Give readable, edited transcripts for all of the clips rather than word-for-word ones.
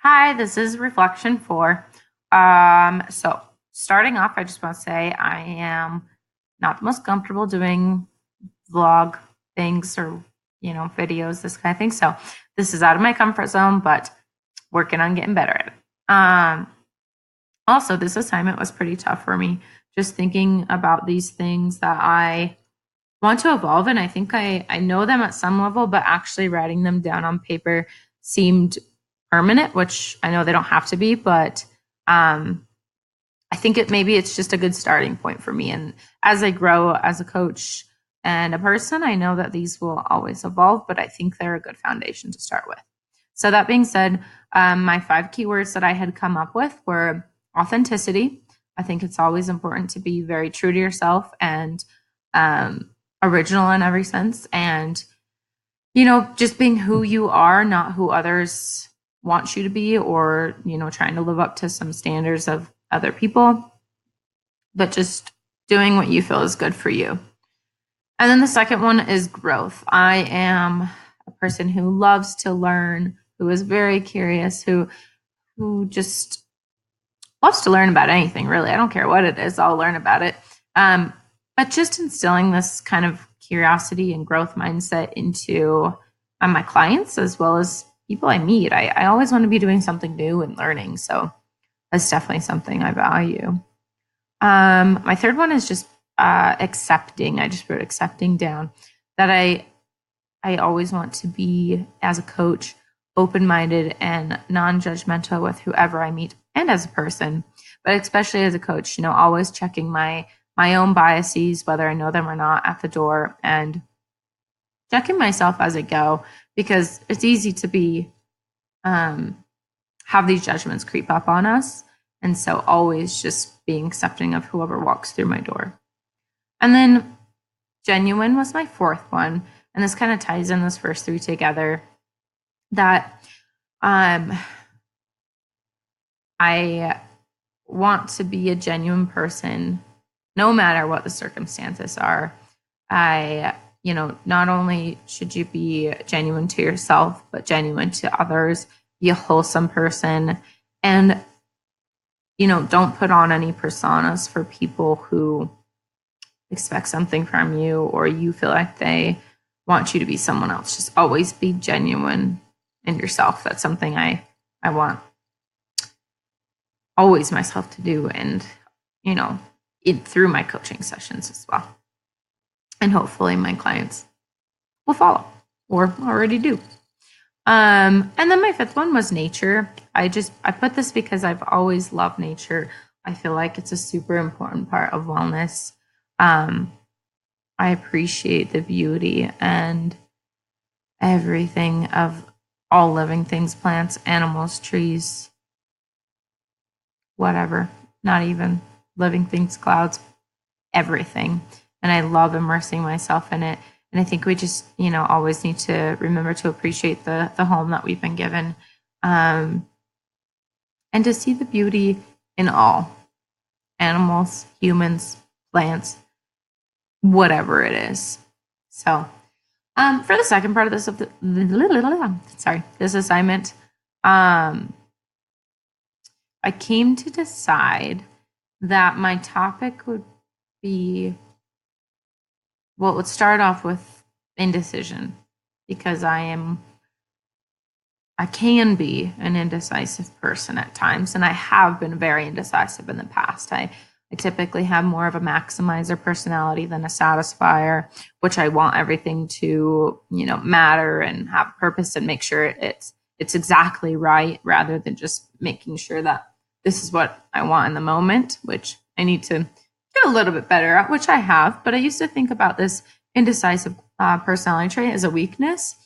Hi, this is Reflection 4. So starting off, I just want to say I am not the most comfortable doing vlog things or, videos, this kind of thing. So this is out of my comfort zone, but working on getting better at it. Also, this assignment was pretty tough for me, just thinking about these things that I want to evolve. And I think I know them at some level, but actually writing them down on paper seemed permanent, which I know they don't have to be, but I think maybe it's just a good starting point for me. And as I grow as a coach and a person, I know that these will always evolve, but I think they're a good foundation to start with. So that being said, my 5 keywords that I had come up with were authenticity. I think it's always important to be very true to yourself and original in every sense. And, just being who you are, not who others want you to be, or, trying to live up to some standards of other people, but just doing what you feel is good for you. And then the second one is growth. I am a person who loves to learn, who is very curious, who just loves to learn about anything, really. I don't care what it is, I'll learn about it. But just instilling this kind of curiosity and growth mindset into my clients as well as people I meet. I always want to be doing something new and learning. So that's definitely something I value. My third one is just accepting. I just wrote accepting down that I always want to be, as a coach, open-minded and non-judgmental with whoever I meet and as a person, but especially as a coach, always checking my own biases, whether I know them or not, at the door, and checking myself as I go, because it's easy to be have these judgments creep up on us. And so always just being accepting of whoever walks through my door. And then genuine was my fourth one. And this kind of ties in those first three together, that I want to be a genuine person no matter what the circumstances are. Not only should you be genuine to yourself, but genuine to others, be a wholesome person, and, don't put on any personas for people who expect something from you or you feel like they want you to be someone else. Just always be genuine in yourself. That's something I want always myself to do, and, through my coaching sessions as well. And hopefully my clients will follow or already do. And then my fifth one was nature. I put this because I've always loved nature. I feel like it's a super important part of wellness. I appreciate the beauty and everything of all living things, plants, animals, trees, whatever, not even living things, clouds, everything. And I love immersing myself in it. And I think we just, always need to remember to appreciate the home that we've been given, and to see the beauty in all animals, humans, plants, whatever it is. So for the second part of this assignment, I came to decide that my topic would be, well, it would start off with indecision, because I can be an indecisive person at times, and I have been very indecisive in the past. I typically have more of a maximizer personality than a satisfier, which I want everything to, matter and have purpose and make sure it's exactly right, rather than just making sure that this is what I want in the moment, which I need to get a little bit better at, which I have. But I used to think about this indecisive personality trait as a weakness,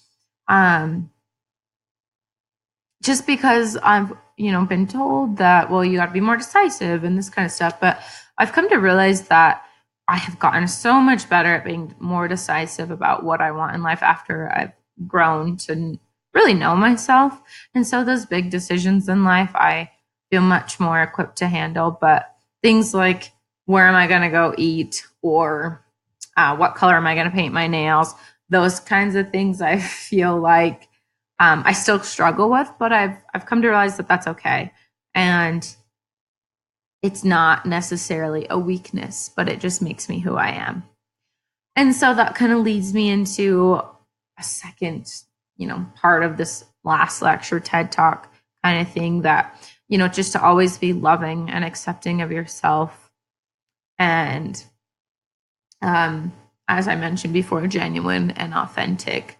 just because I've been told that, well, you got to be more decisive and this kind of stuff. But I've come to realize that I have gotten so much better at being more decisive about what I want in life after I've grown to really know myself. And so those big decisions in life, I feel much more equipped to handle. But things like, where am I going to go eat, or what color am I going to paint my nails, those kinds of things, I feel like I still struggle with, but I've come to realize that that's okay. And it's not necessarily a weakness, but it just makes me who I am. And so that kind of leads me into a second, part of this last lecture, TED Talk kind of thing, that, just to always be loving and accepting of yourself. And as I mentioned before, genuine and authentic,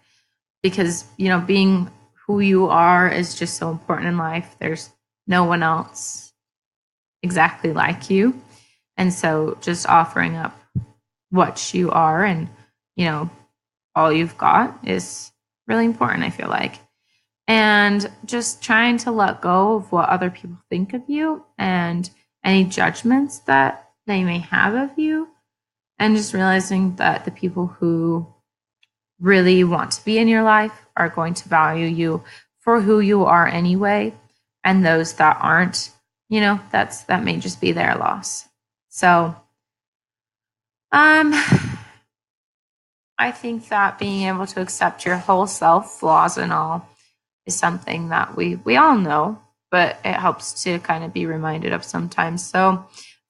because, being who you are is just so important in life. There's no one else exactly like you. And so just offering up what you are and, all you've got is really important, I feel like. And just trying to let go of what other people think of you and any judgments that they may have of you. And just realizing that the people who really want to be in your life are going to value you for who you are anyway. And those that aren't, that may just be their loss. So, I think that being able to accept your whole self, flaws and all, is something that we all know, but it helps to kind of be reminded of sometimes. So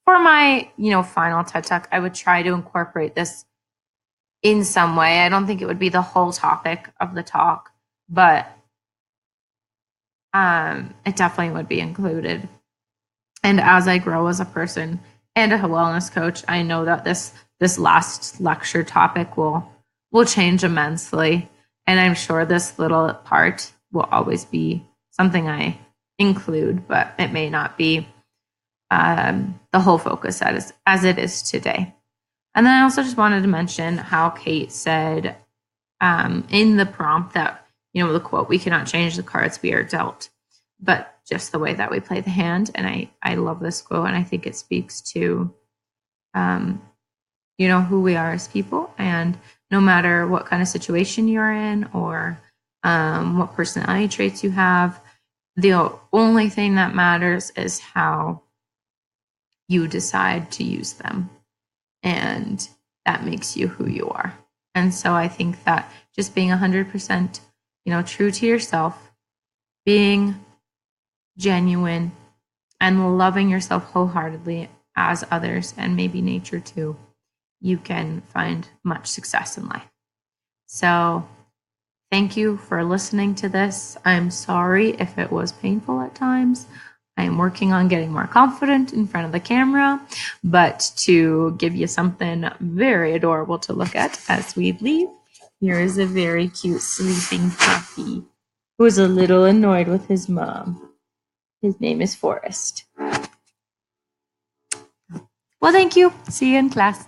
for my, final TED Talk, I would try to incorporate this in some way. I don't think it would be the whole topic of the talk, but it definitely would be included. And as I grow as a person and a wellness coach, I know that this last lecture topic will change immensely. And I'm sure this little part will always be something I include, but it may not be the whole focus as it is today. And then I also just wanted to mention how Kate said in the prompt that, the quote, "We cannot change the cards we are dealt, but just the way that we play the hand." And I love this quote, and I think it speaks to, who we are as people. And no matter what kind of situation you're in or what personality traits you have, the only thing that matters is how you decide to use them. And that makes you who you are. And so I think that just being 100%, true to yourself, being genuine, and loving yourself wholeheartedly as others, and maybe nature too, you can find much success in life. So thank you for listening to this. I'm sorry if it was painful at times. I am working on getting more confident in front of the camera, but to give you something very adorable to look at as we leave, here is a very cute sleeping puppy who is a little annoyed with his mom. His name is Forrest. Well, thank you. See you in class.